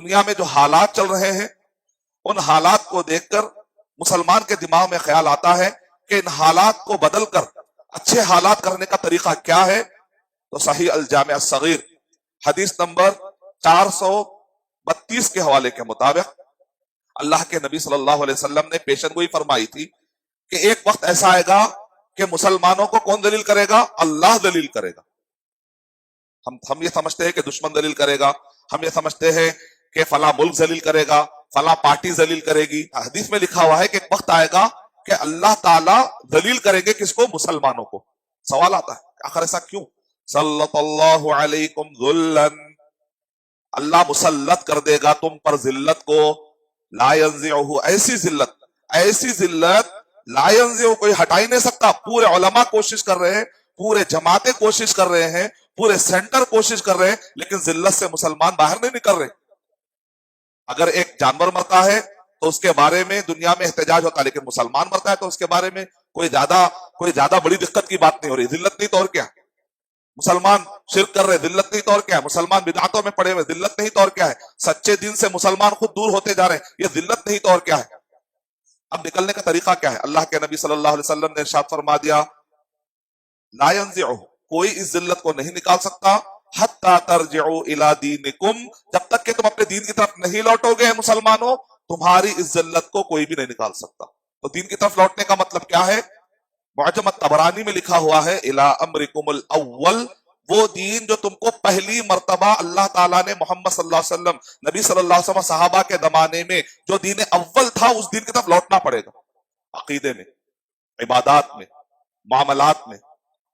دنیا میں جو حالات چل رہے ہیں ان حالات کو دیکھ کر مسلمان کے دماغ میں خیال آتا ہے کہ ان حالات کو بدل کر اچھے حالات کرنے کا طریقہ کیا ہے. تو صحیح الجامع الصغیر حدیث نمبر 432 کے حوالے کے مطابق اللہ کے نبی صلی اللہ علیہ وسلم نے پیشن گوئی فرمائی تھی کہ ایک وقت ایسا آئے گا کہ مسلمانوں کو کون دلیل کرے گا؟ اللہ دلیل کرے گا. ہم یہ سمجھتے ہیں کہ دشمن دلیل کرے گا, ہم یہ سمجھتے ہیں کہ فلاں ملک دلیل کرے گا, فلاں پارٹی دلیل کرے گی. حدیث میں لکھا ہوا ہے کہ ایک وقت آئے گا کہ اللہ تعالیٰ دلیل کریں گے کس کو؟ مسلمانوں کو. سوال آتا ہے آخر ایسا کیوں؟ صلت اللہ علیکم ذلن, اللہ مسلط کر دے گا تم پر ذلت کو, لا ینزعہ, ایسی ذلت لا ینزعہ, کوئی ہٹا ہی نہیں سکتا. پورے علماء کوشش کر رہے ہیں, پورے جماعتیں کوشش کر رہے ہیں, پورے سینٹر کوشش کر رہے ہیں, لیکن ذلت سے مسلمان باہر نہیں نکل رہے. اگر ایک جانور مرتا ہے تو اس کے بارے میں دنیا میں احتجاج ہوتا ہے, لیکن مسلمان مرتا ہے تو اس کے بارے میں کوئی زیادہ بڑی دقت کی بات نہیں ہو رہی. ذلت نہیں تو اور کیا؟ مسلمان شرک کر رہے, ذلت نہیں تو اور کیا ہے؟ مسلمان بدعتوں میں پڑے ہوئے, ذلت نہیں تو اور کیا ہے؟ سچے دین سے مسلمان خود دور ہوتے جا رہے ہیں, یہ ذلت نہیں تو اور کیا ہے؟ اب نکلنے کا طریقہ کیا ہے؟ اللہ کے نبی صلی اللہ علیہ وسلم نے ارشاد فرما دیا, لا ینزعہ, کوئی اس ذلت کو نہیں نکال سکتا, حتی ترجعوا الی دینکم, جب تک کہ تم اپنے دین کی طرف نہیں لوٹو گے مسلمانوں, تمہاری اس ذلت کو کوئی بھی نہیں نکال سکتا. تو دین کی طرف لوٹنے کا مطلب کیا ہے؟ معجم الطبرانی میں لکھا ہوا ہے, الی امرکم الاول, وہ دین جو تم کو پہلی مرتبہ اللہ تعالیٰ نے محمد صلی اللہ علیہ وسلم, نبی صلی اللہ علیہ وسلم, صحابہ کے زمانے میں جو دین اول تھا, اس دین کی طرف لوٹنا پڑے گا. عقیدے میں, عبادات میں, معاملات میں,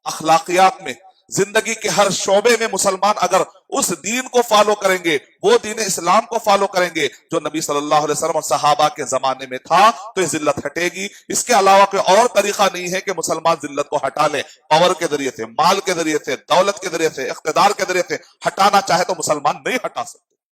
اخلاقیات میں, زندگی کے ہر شعبے میں مسلمان اگر اس دین کو فالو کریں گے, وہ دین اسلام کو فالو کریں گے جو نبی صلی اللہ علیہ وسلم اور صحابہ کے زمانے میں تھا, تو یہ ذلت ہٹے گی. اس کے علاوہ کوئی اور طریقہ نہیں ہے کہ مسلمان ذلت کو ہٹا لے. پاور کے ذریعے سے, مال کے ذریعے سے, دولت کے ذریعے سے, اقتدار کے ذریعے سے ہٹانا چاہے تو مسلمان نہیں ہٹا سکتے.